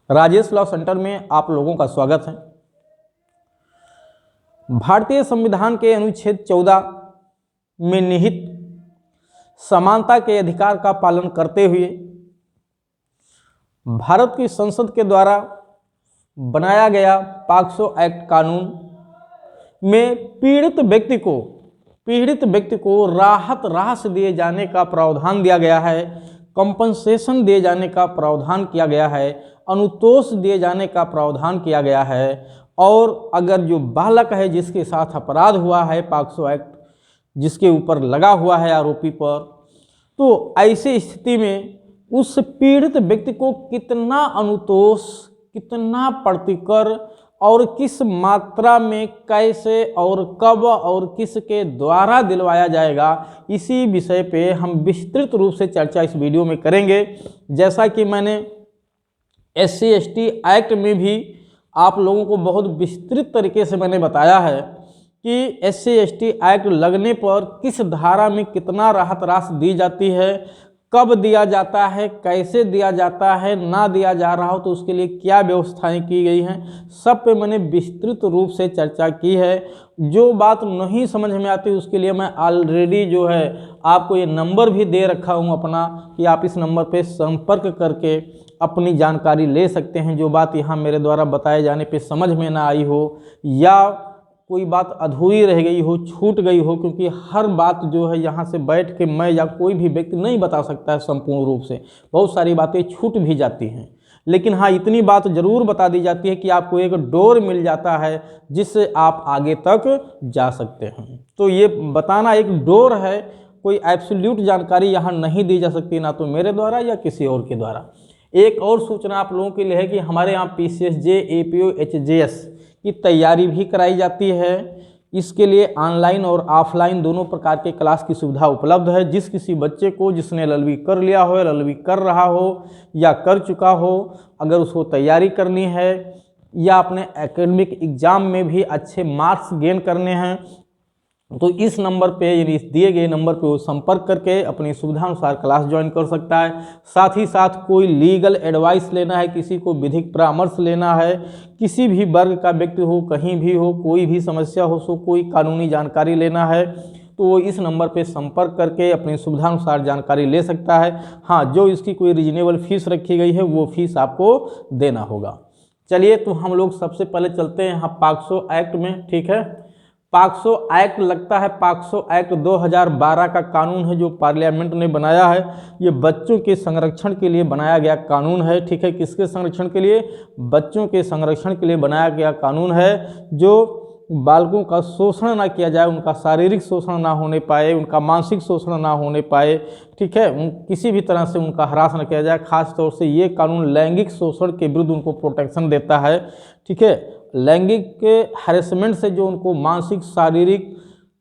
Rajesh law centre में आप लोगों का स्वागत है। भारतीय संविधान के अनुच्छेद 14 में निहित समानता के अधिकार का पालन करते हुए भारत की संसद के द्वारा बनाया गया पॉक्सो एक्ट कानून में पीड़ित व्यक्ति को राहत दिए जाने का प्रावधान दिया गया है, कंपनसेशन दिए जाने का प्रावधान किया गया है, अनुतोष दिए जाने का प्रावधान किया गया है। और अगर जो बालक है जिसके साथ अपराध हुआ है, पॉक्सो एक्ट जिसके ऊपर लगा हुआ है आरोपी पर, तो ऐसी स्थिति में उस पीड़ित व्यक्ति को कितना अनुतोष, कितना प्रतिकर और किस मात्रा में कैसे और कब और किसके द्वारा दिलवाया जाएगा, इसी विषय पे हम विस्तृत रूप से चर्चा इस वीडियो में करेंगे। जैसा कि मैंने SC/ST एक्ट में भी आप लोगों को बहुत विस्तृत तरीके से मैंने बताया है कि SC/ST एक्ट लगने पर किस धारा में कितना राहत राशि दी जाती है, कब दिया जाता है, कैसे दिया जाता है, ना दिया जा रहा हो तो उसके लिए क्या व्यवस्थाएं की गई हैं, सब पे मैंने विस्तृत रूप से चर्चा की है। जो बात नहीं समझ में आती उसके लिए मैं ऑलरेडी जो है आपको ये नंबर भी दे रखा हूँ अपना, कि आप इस नंबर पे संपर्क करके अपनी जानकारी ले सकते हैं। जो बात यहाँ मेरे द्वारा बताए जाने पे समझ में ना आई हो या कोई बात अधूरी रह गई हो, छूट गई हो, क्योंकि हर बात जो है यहाँ से बैठ के मैं या कोई भी व्यक्ति नहीं बता सकता है संपूर्ण रूप से, बहुत सारी बातें छूट भी जाती हैं। लेकिन हाँ, इतनी बात जरूर बता दी जाती है कि आपको एक डोर मिल जाता है जिससे आप आगे तक जा सकते हैं। तो ये बताना एक डोर है, कोई एब्सोल्यूट जानकारी यहाँ नहीं दी जा सकती, ना तो मेरे द्वारा या किसी और के द्वारा। एक और सूचना आप लोगों के लिए है कि हमारे यहाँ PCSJ, APO, HJS की तैयारी भी कराई जाती है। इसके लिए ऑनलाइन और ऑफलाइन दोनों प्रकार के क्लास की सुविधा उपलब्ध है। जिस किसी बच्चे को जिसने LLB कर लिया हो, LLB कर रहा हो या कर चुका हो, अगर उसको तैयारी करनी है या अपने एकेडमिक एग्जाम में भी अच्छे मार्क्स गेन करने हैं, तो इस नंबर पे, यानी इस दिए गए नंबर पे वो संपर्क करके अपनी सुविधा अनुसार क्लास ज्वाइन कर सकता है। साथ ही साथ कोई लीगल एडवाइस लेना है, किसी को विधिक परामर्श लेना है, किसी भी वर्ग का व्यक्ति हो, कहीं भी हो, कोई भी समस्या हो, सो कोई कानूनी जानकारी लेना है, तो वो इस नंबर पे संपर्क करके अपनी सुविधा अनुसार जानकारी ले सकता है। हाँ, जो इसकी कोई रीजनेबल फीस रखी गई है वो फीस आपको देना होगा। चलिए, तो हम लोग सबसे पहले चलते हैं यहाँ पॉक्सो एक्ट में। ठीक है, पॉक्सो एक्ट लगता है, पॉक्सो एक्ट 2012 का कानून है जो पार्लियामेंट ने बनाया है। ये बच्चों के संरक्षण के लिए बनाया गया कानून है। ठीक है, किसके संरक्षण के लिए? बच्चों के संरक्षण के लिए बनाया गया कानून है, जो बालकों का शोषण ना किया जाए, उनका शारीरिक शोषण ना होने पाए, उनका मानसिक शोषण ना होने पाए। ठीक है, किसी भी तरह से उनका हरास न किया जाए। खास तौर से ये कानून लैंगिक शोषण के विरुद्ध उनको प्रोटेक्शन देता है। ठीक है, लैंगिक के हैरेसमेंट से जो उनको मानसिक, शारीरिक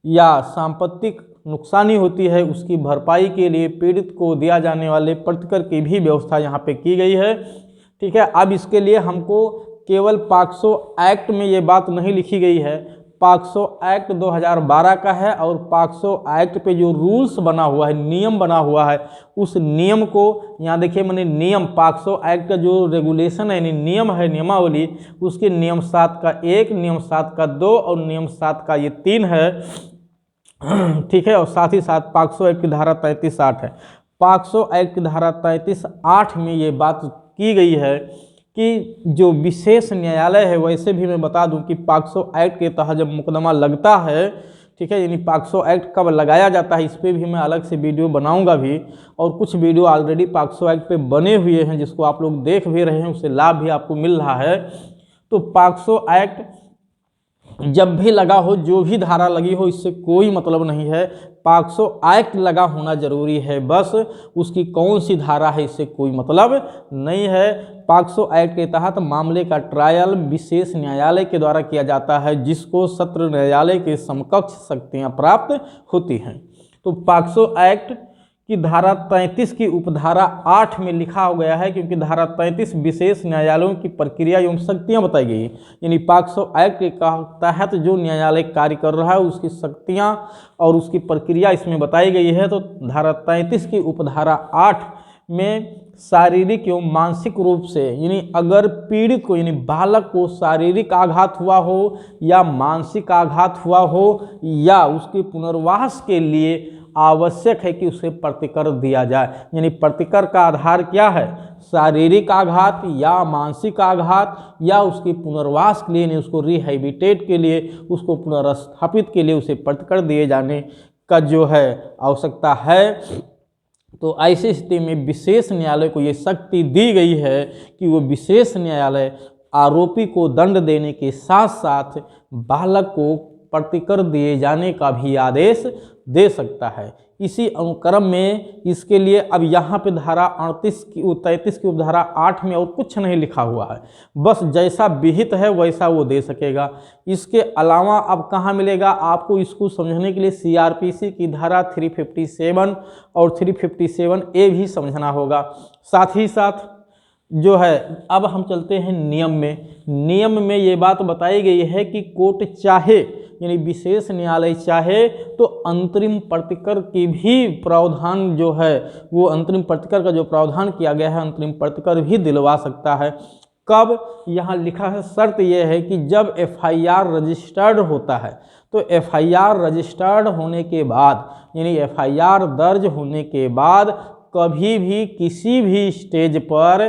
या सांपत्तिक नुकसानी होती है, उसकी भरपाई के लिए पीड़ित को दिया जाने वाले प्रतिकर की भी व्यवस्था यहाँ पे की गई है। ठीक है, अब इसके लिए हमको केवल पॉक्सो एक्ट में ये बात नहीं लिखी गई है, पॉक्सो एक्ट 2012 का है, और पॉक्सो एक्ट पे जो रूल्स बना हुआ है, नियम बना हुआ है, उस नियम को यहाँ देखिए मैंने नियम, पॉक्सो एक्ट का जो रेगुलेशन है, यानी नियम है, नियमावली, उसके नियम 7 का 1, नियम 7 का 2 और नियम 7 का ये 3 है। ठीक है, और साथ ही साथ पॉक्सो एक्ट की धारा 33(8) है। पॉक्सो एक्ट की धारा 33(8) में ये बात की गई है कि जो विशेष न्यायालय है, वैसे भी मैं बता दूं कि पॉक्सो एक्ट के तहत जब मुकदमा लगता है, ठीक है, यानी पॉक्सो एक्ट कब लगाया जाता है, इस पर भी मैं अलग से वीडियो बनाऊंगा भी, और कुछ वीडियो ऑलरेडी पॉक्सो एक्ट पे बने हुए हैं जिसको आप लोग देख भी रहे हैं, उससे लाभ भी आपको मिल रहा है। तो पॉक्सो एक्ट जब भी लगा हो, जो भी धारा लगी हो, इससे कोई मतलब नहीं है, पॉक्सो एक्ट लगा होना जरूरी है, बस उसकी कौन सी धारा है इससे कोई मतलब नहीं है। पॉक्सो एक्ट के तहत मामले का ट्रायल विशेष न्यायालय के द्वारा किया जाता है, जिसको सत्र न्यायालय के समकक्ष शक्तियां प्राप्त होती हैं। तो पॉक्सो एक्ट की धारा 33 की उपधारा 8 में लिखा हो गया है, क्योंकि धारा 33 विशेष न्यायालयों की प्रक्रिया एवं शक्तियां बताई गई, यानी पॉक्सो एक्ट के तहत जो न्यायालय कार्य कर रहा है उसकी शक्तियां और उसकी प्रक्रिया इसमें बताई गई है। तो धारा 33 की उपधारा 8 में शारीरिक एवं मानसिक रूप से, यानी अगर पीड़ित को यानी बालक को शारीरिक आघात हुआ हो या मानसिक आघात हुआ हो या उसके पुनर्वास के लिए आवश्यक है कि उसे प्रतिकर दिया जाए। यानी प्रतिकर का आधार क्या है? शारीरिक आघात या मानसिक आघात या उसके पुनर्वास के लिए, यानी उसको रिहेबिटेट के लिए, उसको पुनर्स्थापित के लिए उसे प्रतिकर दिए जाने का जो है आवश्यकता है। तो ऐसी स्थिति में विशेष न्यायालय को ये शक्ति दी गई है कि वो विशेष न्यायालय आरोपी को दंड देने के साथ साथ बालक को प्रतिकर दिए जाने का भी आदेश दे सकता है। इसी अनुक्रम में इसके लिए अब यहाँ पे धारा 33 की उपधारा 8 में और कुछ नहीं लिखा हुआ है, बस जैसा विहित है वैसा वो दे सकेगा। इसके अलावा अब कहाँ मिलेगा आपको? इसको समझने के लिए सीआरपीसी की धारा 357 और 357A भी समझना होगा। साथ ही साथ जो है अब हम चलते हैं नियम में। नियम में ये बात बताई गई है कि कोर्ट चाहे, यानी विशेष न्यायालय चाहे तो अंतरिम प्रतिकर की भी प्रावधान जो है वो अंतरिम प्रतिकर का जो प्रावधान किया गया है अंतरिम प्रतिकर भी दिलवा सकता है। कब? यहाँ लिखा है शर्त यह है कि जब एफआईआर रजिस्टर्ड होता है। तो एफआईआर रजिस्टर्ड होने के बाद, यानी एफआईआर दर्ज होने के बाद कभी भी किसी भी स्टेज पर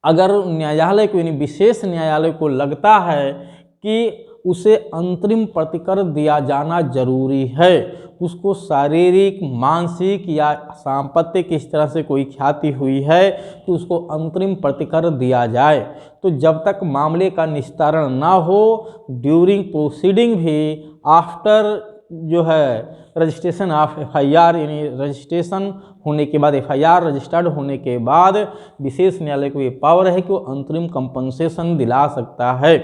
अगर न्यायालय को, यानी विशेष न्यायालय को लगता है कि उसे अंतरिम प्रतिकर दिया जाना जरूरी है, उसको शारीरिक, मानसिक या सांपत्तिक इस तरह से कोई ख्याति हुई है तो उसको अंतरिम प्रतिकर दिया जाए। तो जब तक मामले का निस्तारण ना हो, ड्यूरिंग प्रोसीडिंग भी, आफ्टर जो है रजिस्ट्रेशन ऑफ एफआईआर, यानी रजिस्ट्रेशन होने के बाद, एफआईआर रजिस्टर्ड होने के बाद विशेष न्यायालय को ये पावर है कि वो अंतरिम कंपनसेशन दिला सकता है।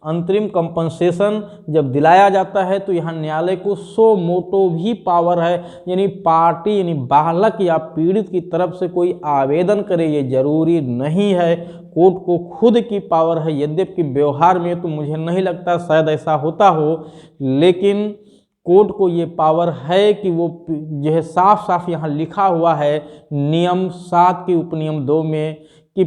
अंतरिम कंपनसेशन जब दिलाया जाता है तो यहाँ न्यायालय को सो मोटो भी पावर है, यानी पार्टी, यानी बालक या पीड़ित की तरफ से कोई आवेदन करे ये जरूरी नहीं है। कोर्ट को खुद की पावर है, यद्यपि व्यवहार में तो मुझे नहीं लगता शायद ऐसा होता हो, लेकिन कोर्ट को ये पावर है कि वो जो है साफ साफ यहाँ लिखा हुआ है नियम 7 के उपनियम 2 में कि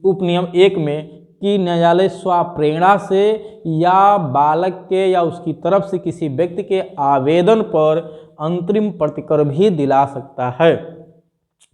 उपनियम 1 में कि न्यायालय स्वप्रेरणा से या बालक के या उसकी तरफ से किसी व्यक्ति के आवेदन पर अंतरिम प्रतिकर भी दिला सकता है।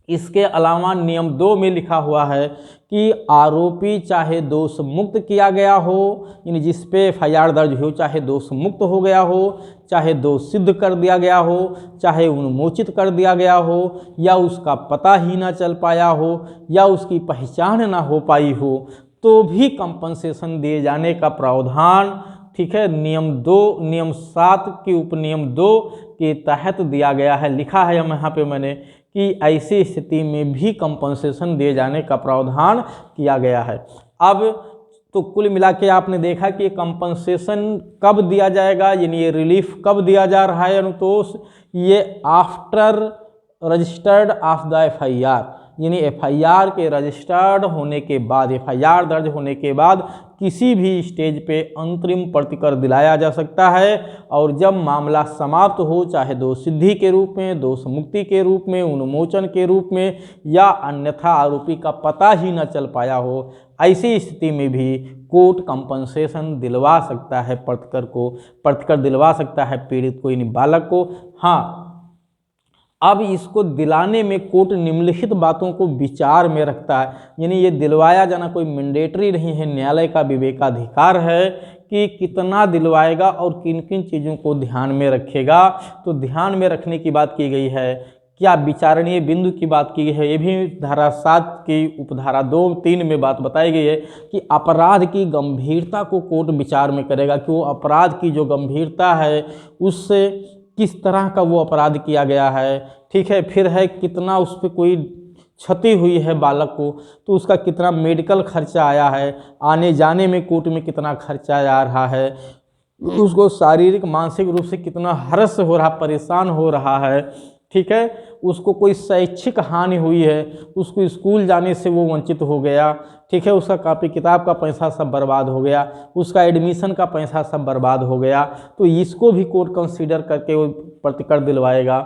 इसके अलावा नियम 2 में लिखा हुआ है कि आरोपी चाहे दोष मुक्त किया गया हो, यानी जिस पे एफआईआर दर्ज हो चाहे दोष मुक्त हो गया हो, चाहे दोष सिद्ध कर दिया गया हो, चाहे उन्मोचित कर दिया गया हो, या उसका पता ही ना चल पाया हो, या उसकी पहचान ना हो पाई हो, तो भी कंपनसेशन दिए जाने का प्रावधान, ठीक है, नियम 7 के उपनियम 2 के तहत दिया गया है। लिखा है यहाँ पे मैंने कि ऐसी स्थिति में भी कंपनसेशन दिए जाने का प्रावधान किया गया है। अब तो कुल मिला के आपने देखा कि कंपनसेशन कब दिया जाएगा, यानी ये रिलीफ कब दिया जा रहा है अनुतोष, ये after registered of the FIR, यानी एफआईआर के रजिस्टर्ड होने के बाद, एफआईआर दर्ज होने के बाद किसी भी स्टेज पे अंतरिम प्रतिकर दिलाया जा सकता है। और जब मामला समाप्त हो, चाहे दोष सिद्धि के रूप में, दोष मुक्ति के रूप में, उन्मोचन के रूप में, या अन्यथा आरोपी का पता ही न चल पाया हो, ऐसी स्थिति में भी कोर्ट कंपनसेशन दिलवा सकता है प्रतिकर दिलवा सकता है पीड़ित को, यानी बालक को। हाँ, अब इसको दिलाने में कोर्ट निम्नलिखित बातों को विचार में रखता है, यानी ये दिलवाया जाना कोई मैंडेटरी नहीं है, न्यायालय का विवेकाधिकार है कि कितना दिलवाएगा और किन किन चीज़ों को ध्यान में रखेगा। तो ध्यान में रखने की बात की गई है, क्या विचारणीय बिंदु की बात की गई है, ये भी धारा 7 की उपधारा 2-3 में बात बताई गई है कि अपराध की गंभीरता को कोर्ट विचार में करेगा कि वो अपराध की जो गंभीरता है उससे किस तरह का वो अपराध किया गया है, ठीक है, फिर है कितना उस पर कोई क्षति हुई है बालक को, तो उसका कितना मेडिकल खर्चा आया है, आने जाने में कोर्ट में कितना खर्चा आ रहा है, उसको शारीरिक मानसिक रूप से कितना हर्ष हो रहा, परेशान हो रहा है, ठीक है, उसको कोई शैक्षिक हानि हुई है, उसको स्कूल जाने से वो वंचित हो गया, ठीक है, उसका कॉपी किताब का पैसा सब बर्बाद हो गया, उसका एडमिशन का पैसा सब बर्बाद हो गया, तो इसको भी कोर्ट कंसीडर करके वो प्रतिकर दिलवाएगा।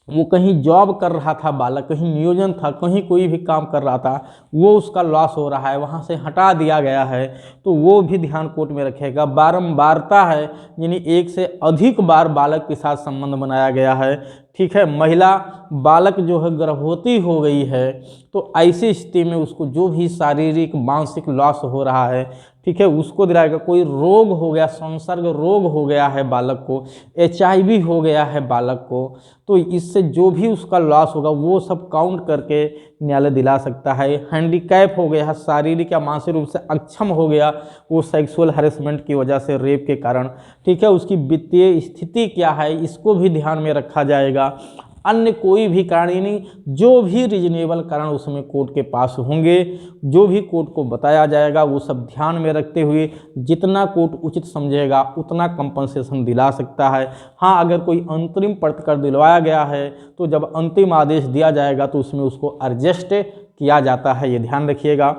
वो कहीं जॉब कर रहा था बालक, कहीं नियोजन था, कहीं कोई भी काम कर रहा था, वो उसका लॉस हो रहा है, वहाँ से हटा दिया गया है, तो वो भी ध्यान कोर्ट में रखेगा। बारंबारता है, यानी एक से अधिक बार बालक के साथ संबंध बनाया गया है, ठीक है। महिला बालक जो है गर्भवती हो गई है, तो ऐसी स्थिति में उसको जो भी शारीरिक मानसिक लॉस हो रहा है, ठीक है, उसको दिलाएगा। कोई रोग हो गया, संसर्ग रोग हो गया है बालक को, HIV हो गया है बालक को, तो इससे जो भी उसका लॉस होगा वो सब काउंट करके न्यायालय दिला सकता है। हैंडीकैप हो गया, शारीरिक या मानसिक रूप से अक्षम हो गया वो सेक्सुअल हैरेसमेंट की वजह से, रेप के कारण, ठीक है, उसकी वित्तीय स्थिति क्या है, इसको भी ध्यान में रखा जाएगा। अन्य कोई भी कारण, यानी जो भी रीजनेबल कारण उसमें कोर्ट के पास होंगे, जो भी कोर्ट को बताया जाएगा, वो सब ध्यान में रखते हुए जितना कोर्ट उचित समझेगा उतना कंपनसेशन दिला सकता है। हाँ, अगर कोई अंतरिम प्रतिकर दिलवाया गया है तो जब अंतिम आदेश दिया जाएगा तो उसमें उसको एडजस्ट किया जाता है, ये ध्यान रखिएगा।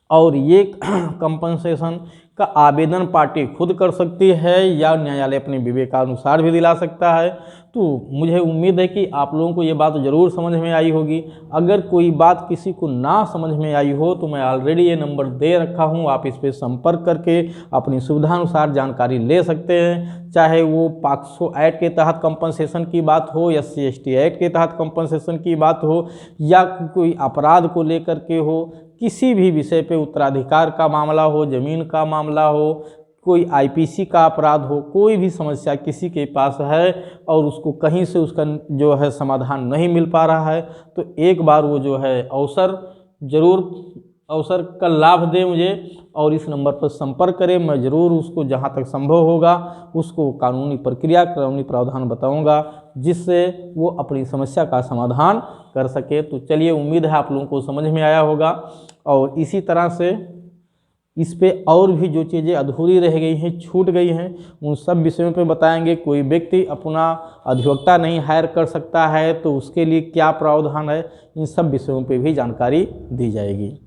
और ये कंपनसेशन का आवेदन पार्टी खुद कर सकती है या न्यायालय अपने विवेकानुसार भी दिला सकता है। तो मुझे उम्मीद है कि आप लोगों को ये बात ज़रूर समझ में आई होगी। अगर कोई बात किसी को ना समझ में आई हो तो मैं ऑलरेडी ये नंबर दे रखा हूँ, आप इस पर संपर्क करके अपनी सुविधानुसार जानकारी ले सकते हैं। चाहे वो पॉक्सो एक्ट के तहत कंपनसेशन की बात हो, SC/ST एक्ट के तहत कंपनसेशन की बात हो, या कोई अपराध को लेकर के हो, किसी भी विषय पे, उत्तराधिकार का मामला हो, ज़मीन का मामला हो, कोई IPC का अपराध हो, कोई भी समस्या किसी के पास है और उसको कहीं से उसका जो है समाधान नहीं मिल पा रहा है, तो एक बार वो जो है अवसर का लाभ दे मुझे और इस नंबर पर संपर्क करें। मैं ज़रूर उसको जहां तक संभव होगा उसको कानूनी प्रक्रिया, कानूनी प्रावधान बताऊंगा, जिससे वो अपनी समस्या का समाधान कर सके। तो चलिए, उम्मीद है आप लोगों को समझ में आया होगा। और इसी तरह से इस पे और भी जो चीज़ें अधूरी रह गई हैं, छूट गई हैं, उन सब विषयों पे बताएंगे। कोई व्यक्ति अपना अधिवक्ता नहीं हायर कर सकता है तो उसके लिए क्या प्रावधान है, इन सब विषयों पे भी जानकारी दी जाएगी।